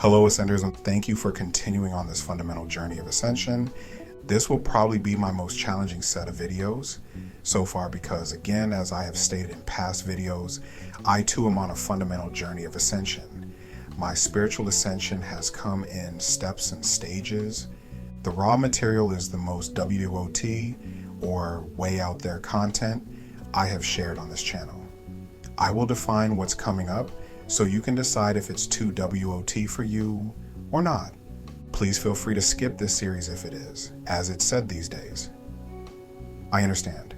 Hello Ascenders, and thank you for continuing on this fundamental journey of ascension. This will probably be my most challenging set of videos so far because, again, as I have stated in past videos, I too am on a fundamental journey of ascension. My spiritual ascension has come in steps and stages. The raw material is the most WOT, or way out there content, I have shared on this channel. I will define what's coming up so you can decide if it's too WOT for you or not. Please feel free to skip this series if it is, as it's said these days. I understand.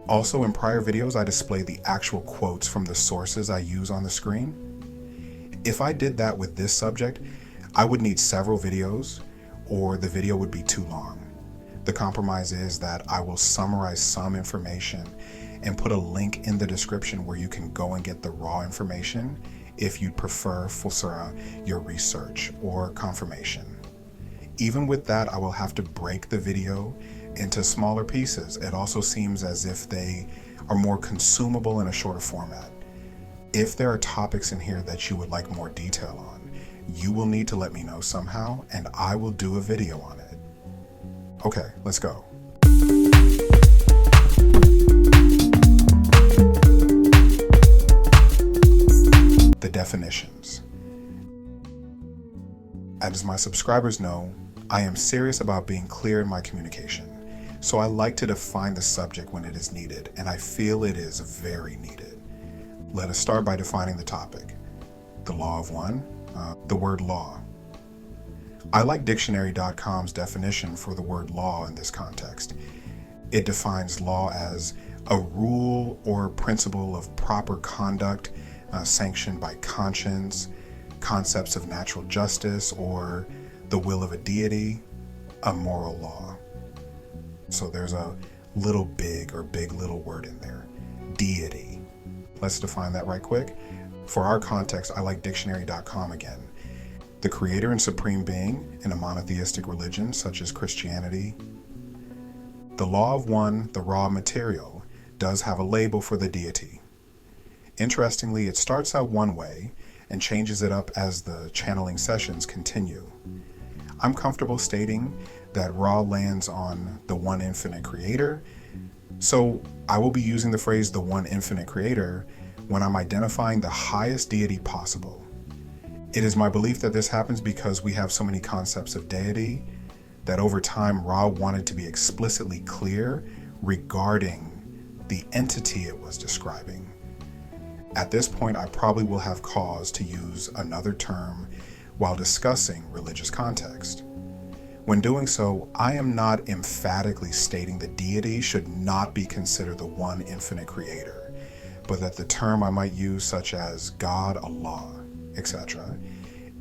Also, in prior videos, I displayed the actual quotes from the sources I use on the screen. If I did that with this subject, I would need several videos, or the video would be too long. The compromise is that I will summarize some information and put a link in the description where you can go and get the raw information if you'd prefer for your research or confirmation. Even with that, I will have to break the video into smaller pieces. It also seems as if they are more consumable in a shorter format. If there are topics in here that you would like more detail on, you will need to let me know somehow, and I will do a video on it. Okay, let's go. The definitions. As my subscribers know, I am serious about being clear in my communication, so I like to define the subject when it is needed, and I feel it is very needed. Let us start by defining the topic. The law of one, the word law. I like dictionary.com's definition for the word law in this context. It defines law as a rule or principle of proper conduct sanctioned by conscience, concepts of natural justice, or the will of a deity, a moral law. So there's a little big or big little word in there, deity. Let's define that right quick. For our context, I like dictionary.com again. The creator and supreme being in a monotheistic religion such as Christianity. The law of one, the raw material, does have a label for the deity. Interestingly, it starts out one way and changes it up as the channeling sessions continue. I'm comfortable stating that Ra lands on the one infinite creator, so I will be using the phrase the one infinite creator when I'm identifying the highest deity possible. It is my belief that this happens because we have so many concepts of deity that over time Ra wanted to be explicitly clear regarding the entity it was describing. At this point, I probably will have cause to use another term while discussing religious context. When doing so, I am not emphatically stating the deity should not be considered the one infinite creator, but that the term I might use, such as God, Allah, etc.,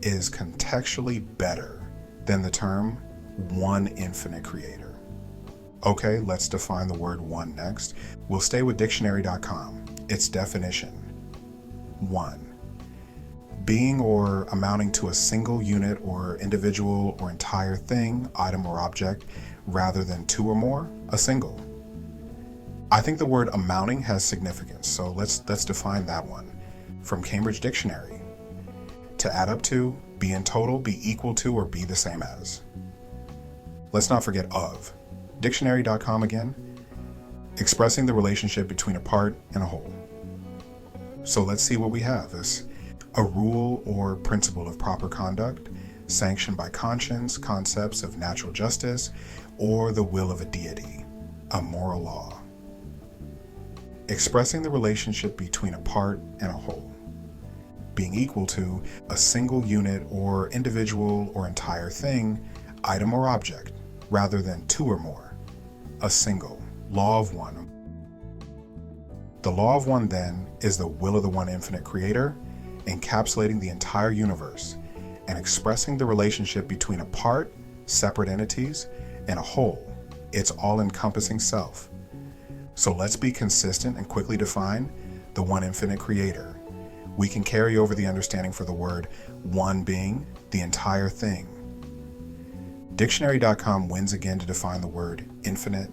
is contextually better than the term one infinite creator. Okay, let's define the word one next. We'll stay with dictionary.com. Its definition. One, being or amounting to a single unit or individual or entire thing, item or object, rather than two or more, a single. I think the word amounting has significance, so let's define that one. From Cambridge Dictionary. To add up to, be in total, be equal to, or be the same as. Let's not forget of. Dictionary.com again. Expressing the relationship between a part and a whole. So let's see what we have. This a rule or principle of proper conduct sanctioned by conscience, concepts of natural justice, or the will of a deity, a moral law. Expressing the relationship between a part and a whole. Being equal to a single unit or individual or entire thing, item or object, rather than two or more, a single. Law of one. The law of one, then, is the will of the one infinite creator, encapsulating the entire universe and expressing the relationship between a part, separate entities, and a whole, its all-encompassing self. So let's be consistent and quickly define the one infinite creator. We can carry over the understanding for the word one being the entire thing. Dictionary.com wins again to define the word infinite,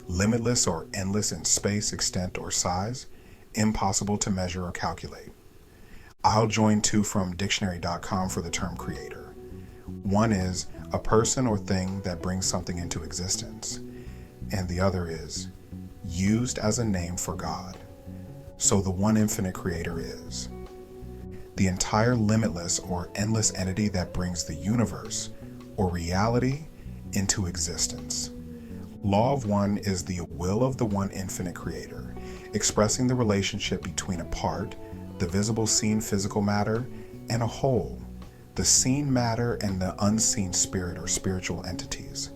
limitless or endless in space, extent, or size, impossible to measure or calculate. I'll join two from dictionary.com for the term creator. One is a person or thing that brings something into existence, and the other is used as a name for God. So the one infinite creator is the entire limitless or endless entity that brings the universe or reality into existence. Law of one is the will of the one infinite creator, expressing the relationship between a part, the visible seen physical matter, and a whole, the seen matter and the unseen spirit or spiritual entities.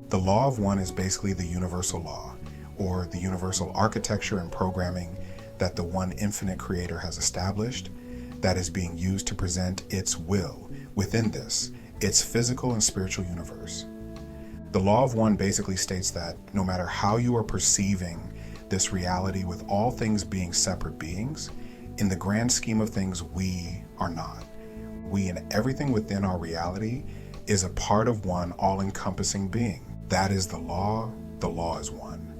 The law of one is basically the universal law, or the universal architecture and programming that the one infinite creator has established that is being used to present its will within this, its physical and spiritual universe. The law of one basically states that no matter how you are perceiving this reality with all things being separate beings, in the grand scheme of things, we are not. We and everything within our reality is a part of one all-encompassing being. That is the law is one.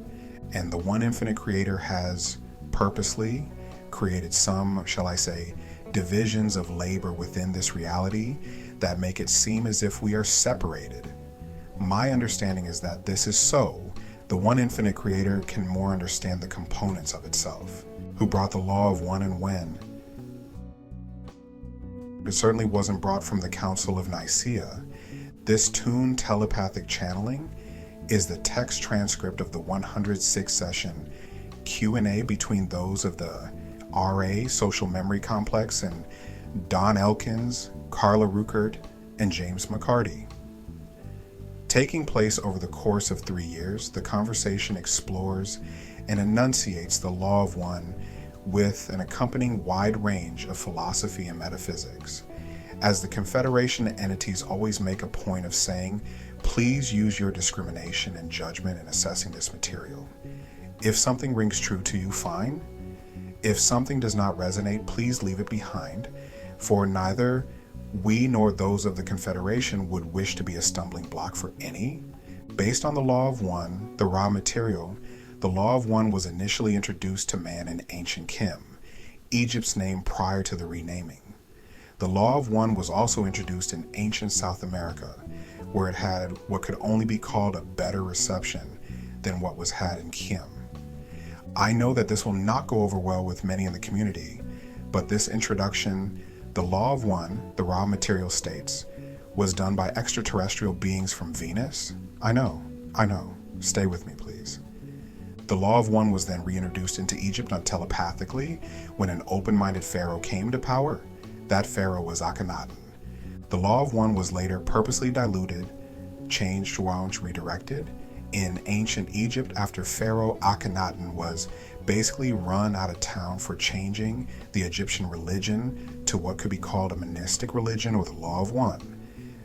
And the one infinite creator has purposely created some, shall I say, divisions of labor within this reality that make it seem as if we are separated. My understanding is that this is so. The one infinite creator can more understand the components of itself, who brought the law of one and when. It certainly wasn't brought from the Council of Nicaea. This tuned telepathic channeling is the text transcript of the 106th session Q&A between those of the RA Social Memory Complex and Don Elkins, Carla Ruckert, and James McCarty. Taking place over the course of 3 years, the conversation explores and enunciates the law of one with an accompanying wide range of philosophy and metaphysics. As the Confederation entities always make a point of saying, please use your discrimination and judgment in assessing this material. If something rings true to you, fine. If something does not resonate, please leave it behind, for neither we nor those of the Confederation would wish to be a stumbling block for any. Based on the law of one, the raw material, the law of one was initially introduced to man in ancient Kim, Egypt's name prior to the renaming. The law of one was also introduced in ancient South America, where it had what could only be called a better reception than what was had in Kim. I know that this will not go over well with many in the community, but this introduction, the law of one, the raw material states, was done by extraterrestrial beings from Venus. I know. Stay with me, please. The law of one was then reintroduced into Egypt not telepathically when an open-minded pharaoh came to power. That pharaoh was Akhenaten. The law of one was later purposely diluted, changed, redirected in ancient Egypt after Pharaoh Akhenaten was basically run out of town for changing the Egyptian religion to what could be called a monastic religion or the law of one.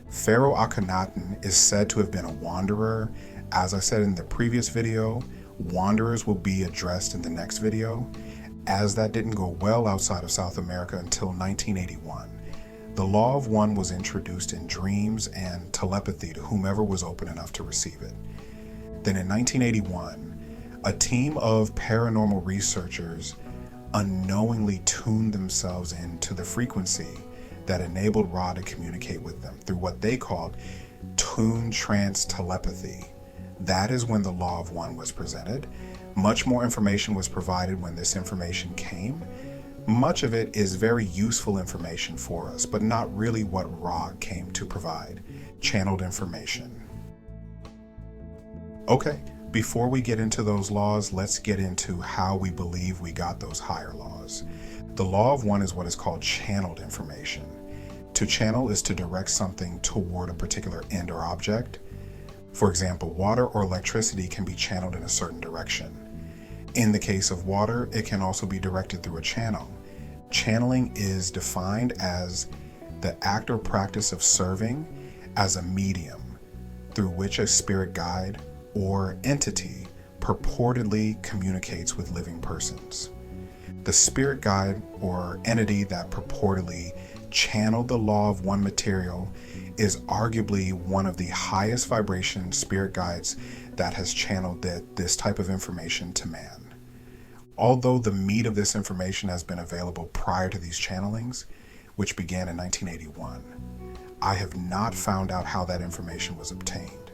Pharaoh Akhenaten is said to have been a wanderer. As I said in the previous video, wanderers will be addressed in the next video, as that didn't go well outside of South America until 1981. The law of one was introduced in dreams and telepathy to whomever was open enough to receive it. Then in 1981, a team of paranormal researchers unknowingly tuned themselves into the frequency that enabled Ra to communicate with them through what they called tuned trance telepathy. That is when the law of one was presented. Much more information was provided when this information came. Much of it is very useful information for us, but not really what Ra came to provide, channeled information. Okay, before we get into those laws, let's get into how we believe we got those higher laws. The law of one is what is called channeled information. To channel is to direct something toward a particular end or object. For example, water or electricity can be channeled in a certain direction. In the case of water, it can also be directed through a channel. Channeling is defined as the act or practice of serving as a medium through which a spirit guide or entity purportedly communicates with living persons. The spirit guide or entity that purportedly channeled the law of one material is arguably one of the highest vibration spirit guides that has channeled this type of information to man. Although the meat of this information has been available prior to these channelings, which began in 1981, I have not found out how that information was obtained,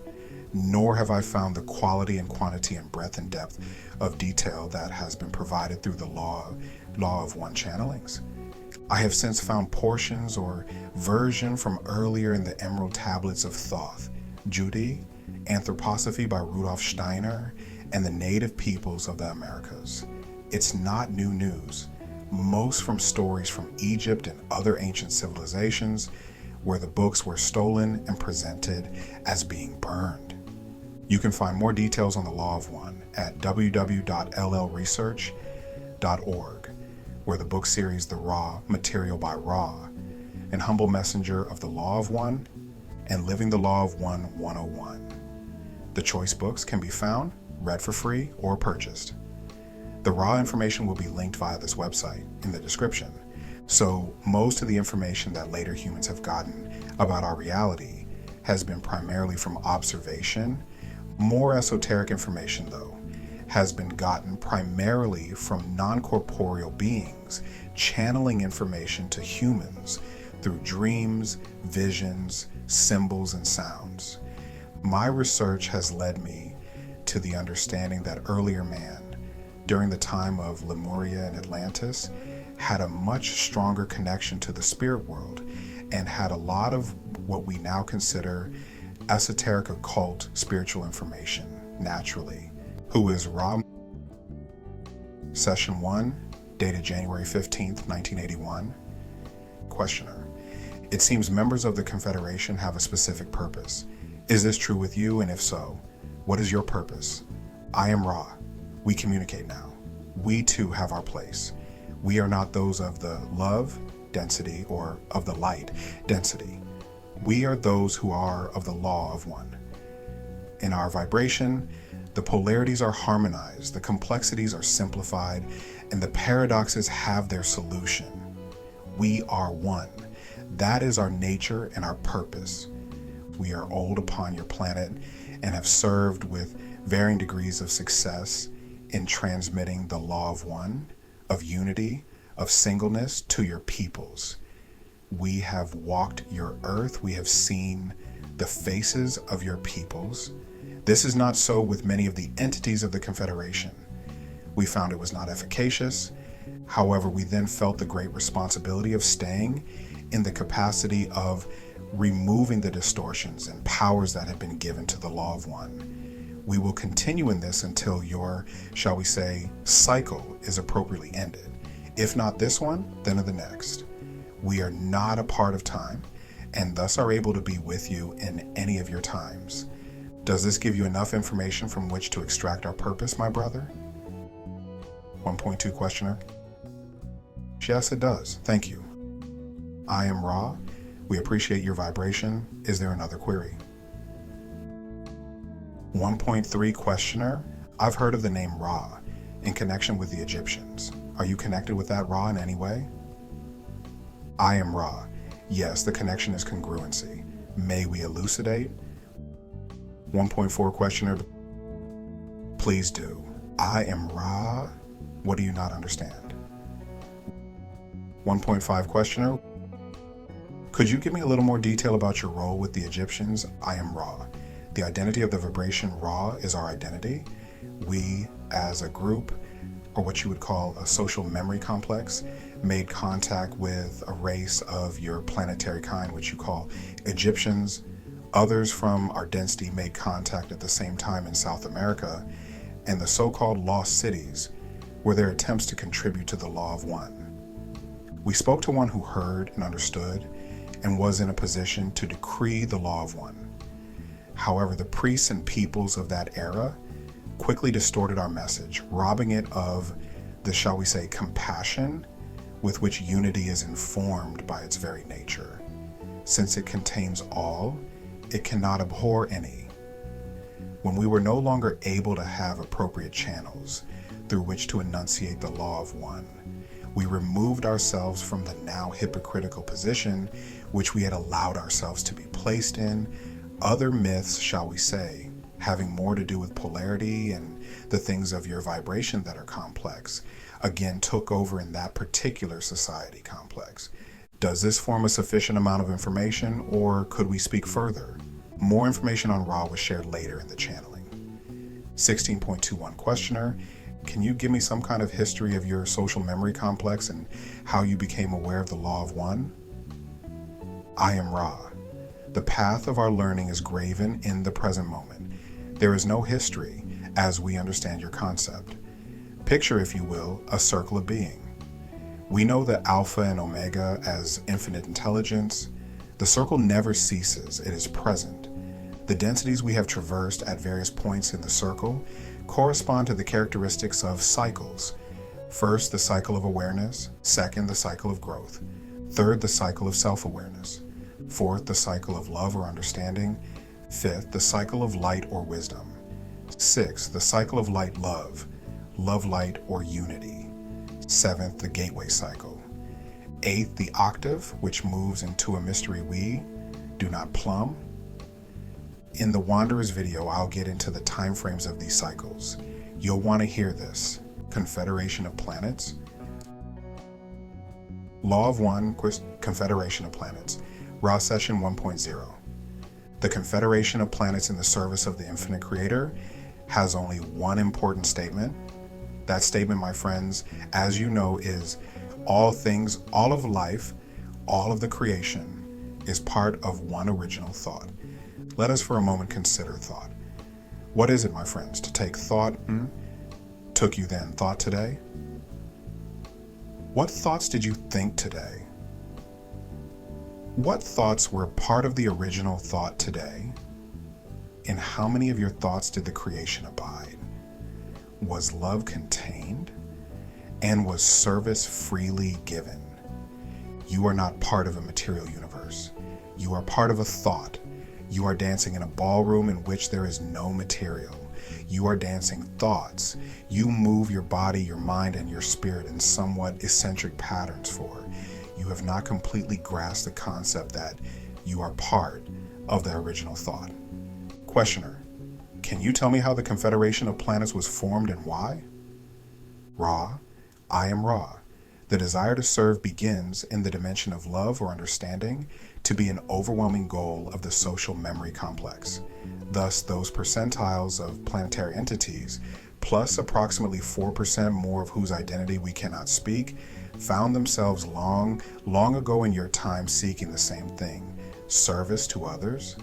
nor have I found the quality and quantity and breadth and depth of detail that has been provided through the Law of One channelings. I have since found portions or version from earlier in the Emerald Tablets of Thoth, Judy, Anthroposophy by Rudolf Steiner, and the Native Peoples of the Americas. It's not new news, most from stories from Egypt and other ancient civilizations where the books were stolen and presented as being burned. You can find more details on the Law of One at www.llresearch.org, where the book series The Raw Material by Raw, and Humble Messenger of the Law of One, and Living the Law of One 101. The choice books can be found, read for free, or purchased. The raw information will be linked via this website in the description, so most of the information that later humans have gotten about our reality has been primarily from observation. More esoteric information, though, has been gotten primarily from non-corporeal beings channeling information to humans through dreams, visions, symbols, and sounds. My research has led me to the understanding that earlier man, during the time of Lemuria and Atlantis, had a much stronger connection to the spirit world and had a lot of what we now consider esoteric occult spiritual information naturally. Who is Ra? Session 1, dated January 15th, 1981. Questioner: it seems members of the Confederation have a specific purpose. Is this true with you, and if so, what is your purpose? I am Ra. We communicate now. We too have our place. We are not those of the love density or of the light density. We are those who are of the Law of One. In our vibration, the polarities are harmonized, the complexities are simplified, and the paradoxes have their solution. We are one. That is our nature and our purpose. We are old upon your planet and have served with varying degrees of success in transmitting the Law of One, of unity, of singleness to your peoples. We have walked your earth. We have seen the faces of your peoples. This is not so with many of the entities of the Confederation. We found it was not efficacious. However, we then felt the great responsibility of staying in the capacity of removing the distortions and powers that have been given to the Law of One. We will continue in this until your, shall we say, cycle is appropriately ended. If not this one, then the next. We are not a part of time, and thus are able to be with you in any of your times. Does this give you enough information from which to extract our purpose, my brother? 1.2 Questioner: yes, it does. Thank you. I am Ra. We appreciate your vibration. Is there another query? 1.3 Questioner: I've heard of the name Ra in connection with the Egyptians. Are you connected with that Ra in any way? I am Ra. Yes, the connection is congruency. May we elucidate? 1.4 Questioner: please do. I am Ra. What do you not understand? 1.5 Questioner: could you give me a little more detail about your role with the Egyptians? I am Ra. The identity of the vibration Ra is our identity. We, as a group, or what you would call a social memory complex, made contact with a race of your planetary kind, which you call Egyptians. Others from our density made contact at the same time in South America, and the so-called lost cities were their attempts to contribute to the Law of One. We spoke to one who heard and understood and was in a position to decree the Law of One. However, the priests and peoples of that era quickly distorted our message, robbing it of the, shall we say, compassion with which unity is informed by its very nature. Since it contains all, it cannot abhor any. When we were no longer able to have appropriate channels through which to enunciate the Law of One, we removed ourselves from the now hypocritical position which we had allowed ourselves to be placed in. Other myths, shall we say, having more to do with polarity and the things of your vibration that are complex, again took over in that particular society complex. Does this form a sufficient amount of information, or could we speak further? More information on Ra was shared later in the channeling. 16.21 questioner, can you give me some kind of history of your social memory complex and how you became aware of the Law of One? I am Ra. The path of our learning is graven in the present moment. There is no history as we understand your concept. Picture, if you will, a circle of being. We know the Alpha and Omega as infinite intelligence. The circle never ceases, it is present. The densities we have traversed at various points in the circle correspond to the characteristics of cycles. First, the cycle of awareness. Second, the cycle of growth. Third, the cycle of self-awareness. Fourth, the cycle of love or understanding. Fifth, the cycle of light or wisdom. Sixth, the cycle of light-love, love-light or unity. Seventh, the gateway cycle. Eighth, the octave, which moves into a mystery we do not plumb. In the Wanderers video, I'll get into the time frames of these cycles. You'll want to hear this. Confederation of Planets. Law of One, Confederation of Planets. Raw Session 1.0. The Confederation of Planets in the service of the Infinite Creator has only one important statement. That statement, my friends, as you know, is all things, all of life, all of the creation is part of one original thought. Let us for a moment consider thought. What is it, my friends, to take thought? Took you then thought today? What thoughts did you think today? What thoughts were part of the original thought today? In how many of your thoughts did the creation abide? Was love contained? And was service freely given? You are not part of a material universe. You are part of a thought. You are dancing in a ballroom in which there is no material. You are dancing thoughts. You move your body, your mind, and your spirit in somewhat eccentric patterns for. You have not completely grasped the concept that you are part of the original thought. Questioner, can you tell me how the Confederation of Planets was formed and why? Ra, I am Ra. The desire to serve begins in the dimension of love or understanding to be an overwhelming goal of the social memory complex. Thus, those percentiles of planetary entities, plus approximately 4% more of whose identity we cannot speak, found themselves long ago in your time seeking the same thing, service to others.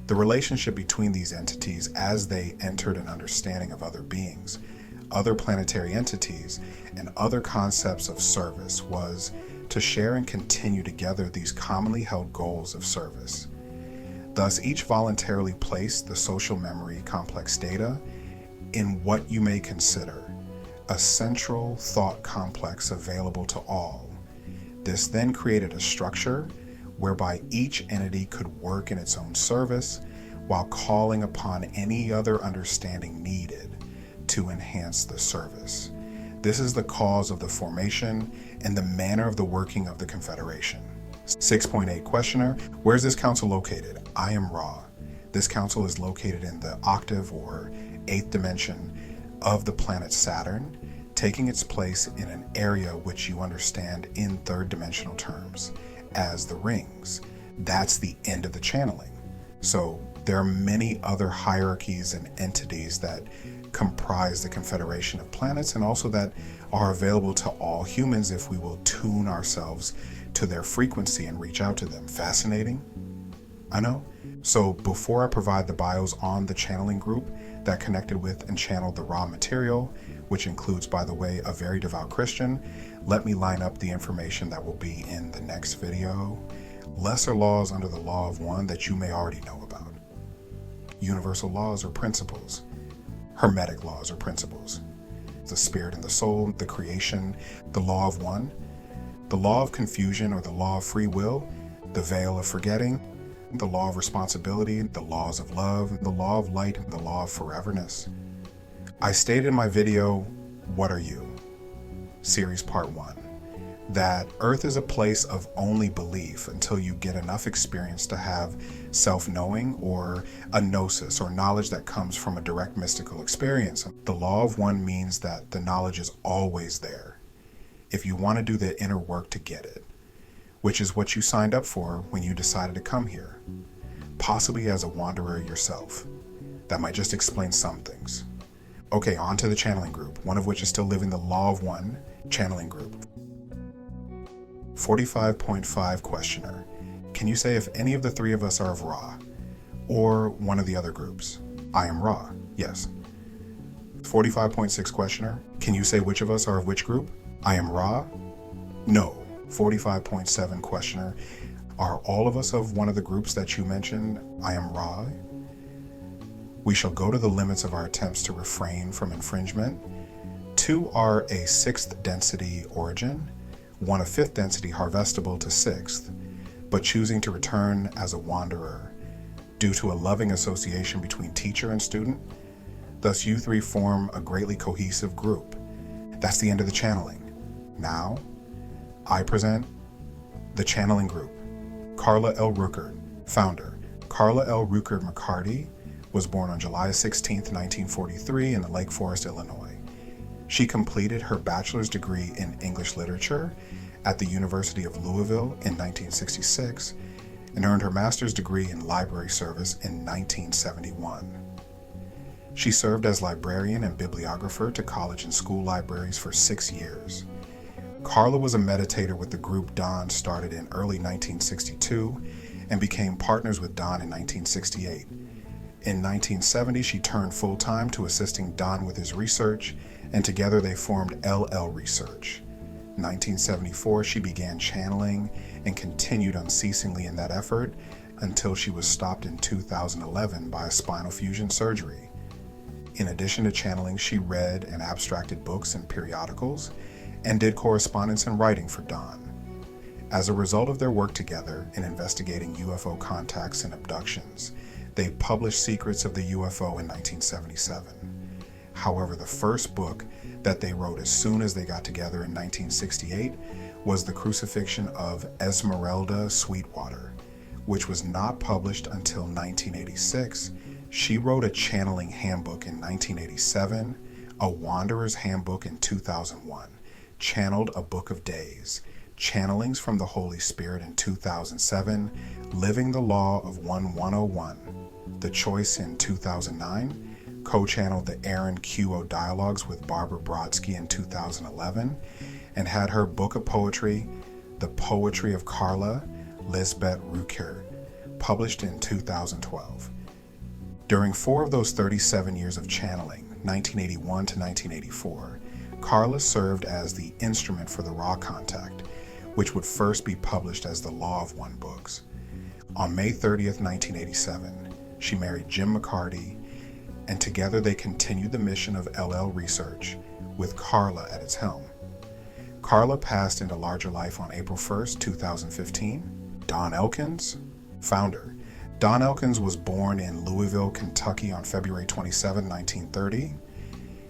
The relationship between these entities as they entered an understanding of other beings, other planetary entities, and other concepts of service was to share and continue together these commonly held goals of service. Thus, each voluntarily placed the social memory complex data in what you may consider a central thought complex available to all. This then created a structure whereby each entity could work in its own service while calling upon any other understanding needed to enhance the service. This is the cause of the formation and the manner of the working of the Confederation. 6.8 questioner, where is this council located? I am Ra. This council is located in the octave or 8th dimension of the planet Saturn, taking its place in an area which you understand in third dimensional terms as the rings. That's the end of the channeling. So there are many other hierarchies and entities that comprise the Confederation of Planets and also that are available to all humans if we will tune ourselves to their frequency and reach out to them. Fascinating? I know. So before I provide the bios on the channeling group that connected with and channeled the raw material, which includes, by the way, a very devout Christian, let me line up the information that will be in the next video. Lesser laws under the law of one that you may already know about. Universal laws or principles. Hermetic laws or principles. The spirit and the soul, the creation, the law of one, the law of confusion or the law of free will, the veil of forgetting, the law of responsibility, the laws of love, the law of light, and the law of foreverness. I stated in my video, What Are You? Series Part 1. that Earth is a place of only belief until you get enough experience to have self-knowing or a gnosis or knowledge that comes from a direct mystical experience. The law of one means that the knowledge is always there if you want to do the inner work to get it, which is what you signed up for when you decided to come here, possibly as a wanderer yourself. That might just explain some things. Okay, on to the channeling group, one of which is still living the law of one channeling group. 45.5 questioner. Can you say if any of the three of us are of Ra, or one of the other groups? I am Ra, yes. 45.6 questioner. Can you say which of us are of which group? I am Ra? No. 45.7 questioner. Are all of us of one of the groups that you mentioned? I am Ra? We shall go to the limits of our attempts to refrain from infringement. 2 are a 6th density origin, 1 a 5th density harvestable to 6th, but choosing to return as a wanderer due to a loving association between teacher and student. Thus you 3 form a greatly cohesive group. That's the end of the channeling. Now, I present the channeling group. Carla L. Ruckert, founder. Carla L. Ruckert McCarty was born on July 16, 1943 in Lake Forest, Illinois. She completed her bachelor's degree in English literature at the University of Louisville in 1966 and earned her master's degree in library service in 1971. She served as librarian and bibliographer to college and school libraries for 6 years. Carla was a meditator with the group Dawn started in early 1962 and became partners with Dawn in 1968. In 1970, she turned full-time to assisting Don with his research, and together they formed LL Research. In 1974, she began channeling and continued unceasingly in that effort until she was stopped in 2011 by a spinal fusion surgery. In addition to channeling, she read and abstracted books and periodicals and did correspondence and writing for Don. As a result of their work together in investigating UFO contacts and abductions, they published Secrets of the UFO in 1977. However, the first book that they wrote as soon as they got together in 1968 was The Crucifixion of Esmeralda Sweetwater, which was not published until 1986. She wrote a channeling handbook in 1987, a Wanderer's Handbook in 2001, channeled A Book of Days, Channelings from the Holy Spirit in 2007, Living the Law of 101, The Choice in 2009, co-channeled the Aaron Q.O. Dialogues with Barbara Brodsky in 2011, and had her book of poetry, The Poetry of Carla, Lisbeth Ruckert, published in 2012. During 4 of those 37 years of channeling, 1981 to 1984, Carla served as the instrument for the Raw Contact, which would first be published as the Law of One books. On May 30th, 1987, she married Jim McCarty, and together they continued the mission of LL Research, with Carla at its helm. Carla passed into larger life on April 1st, 2015. Don Elkins, founder. Don Elkins was born in Louisville, Kentucky on February 27, 1930.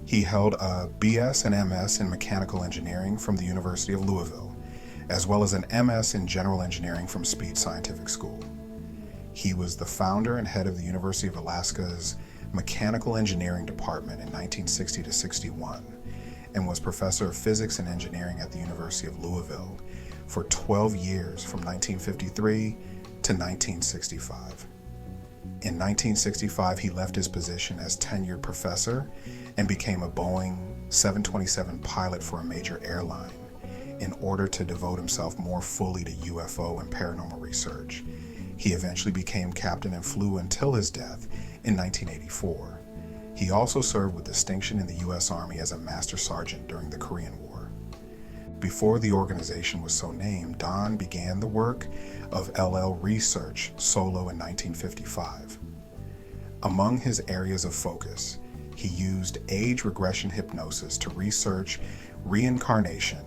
He held a BS and MS in mechanical engineering from the University of Louisville, as well as an MS in general engineering from Speed Scientific School. He was the founder and head of the University of Alaska's Mechanical Engineering Department in 1960 to 61, and was professor of physics and engineering at the University of Louisville for 12 years from 1953 to 1965. In 1965, he left his position as tenured professor and became a Boeing 727 pilot for a major airline in order to devote himself more fully to UFO and paranormal research. He eventually became captain and flew until his death in 1984. He also served with distinction in the U.S. Army as a master sergeant during the Korean War. Before the organization was so named, Don began the work of LL Research solo in 1955. Among his areas of focus, he used age regression hypnosis to research reincarnation,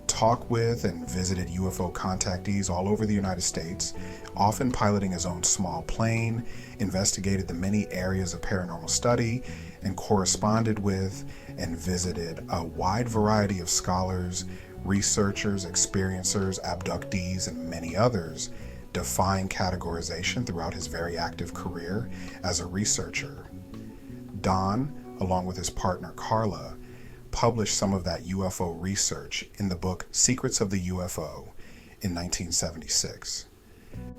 talked with and visited UFO contactees all over the United States, often piloting his own small plane, investigated the many areas of paranormal study, and corresponded with and visited a wide variety of scholars, Researchers, experiencers, abductees, and many others define categorization throughout his very active career as a researcher. Don, along with his partner Carla, published some of that UFO research in the book Secrets of the UFO in 1976.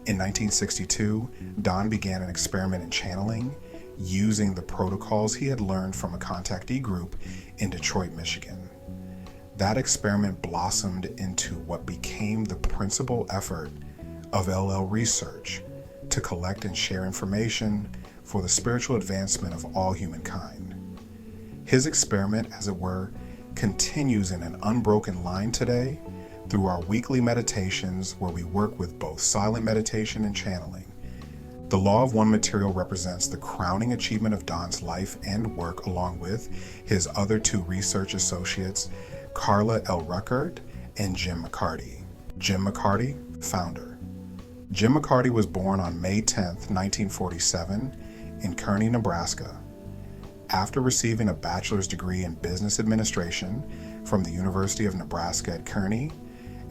In 1962, Don began an experiment in channeling using the protocols he had learned from a contactee group in Detroit, Michigan. That experiment blossomed into what became the principal effort of LL Research to collect and share information for the spiritual advancement of all humankind. His experiment, as it were, continues in an unbroken line today through our weekly meditations where we work with both silent meditation and channeling. The Law of One material represents the crowning achievement of Don's life and work along with his other two research associates, Carla L. Ruckert and Jim McCarty. Jim McCarty, founder. Jim McCarty was born on May 10, 1947 in Kearney, Nebraska. After receiving a bachelor's degree in business administration from the University of Nebraska at Kearney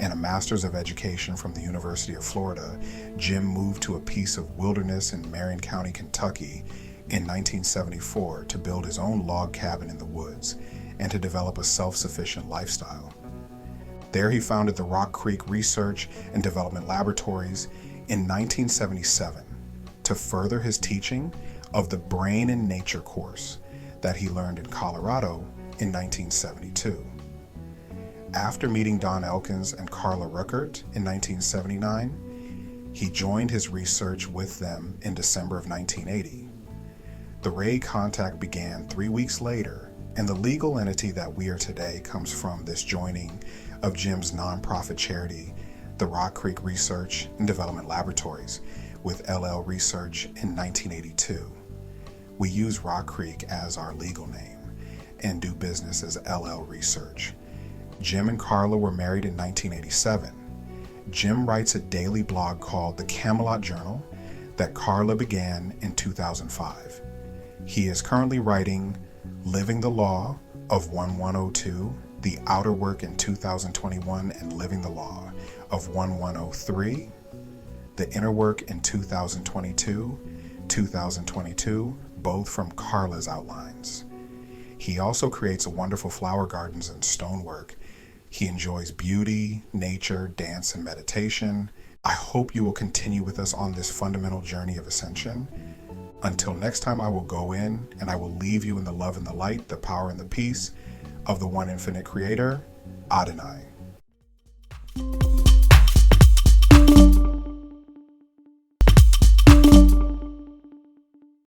and a master's of education from the University of Florida, Jim moved to a piece of wilderness in Marion County, Kentucky in 1974 to build his own log cabin in the woods and to develop a self-sufficient lifestyle. There he founded the Rock Creek Research and Development Laboratories in 1977 to further his teaching of the Brain and Nature course that he learned in Colorado in 1972. After meeting Don Elkins and Carla Ruckert in 1979, he joined his research with them in December of 1980. The Ray contact began 3 weeks later, and the legal entity that we are today comes from this joining of Jim's nonprofit charity, the Rock Creek Research and Development Laboratories, with LL Research in 1982. We use Rock Creek as our legal name and do business as LL Research. Jim and Carla were married in 1987. Jim writes a daily blog called The Camelot Journal that Carla began in 2005. He is currently writing Living the Law of 1102, The Outer Work in 2021, and Living the Law of 1103, The Inner Work in 2022, both from Carla's outlines. He also creates wonderful flower gardens and stonework. He enjoys beauty, nature, dance, and meditation. I hope you will continue with us on this fundamental journey of ascension. Until next time, I will go in and I will leave you in the love and the light, the power and the peace of the one infinite creator, Adonai.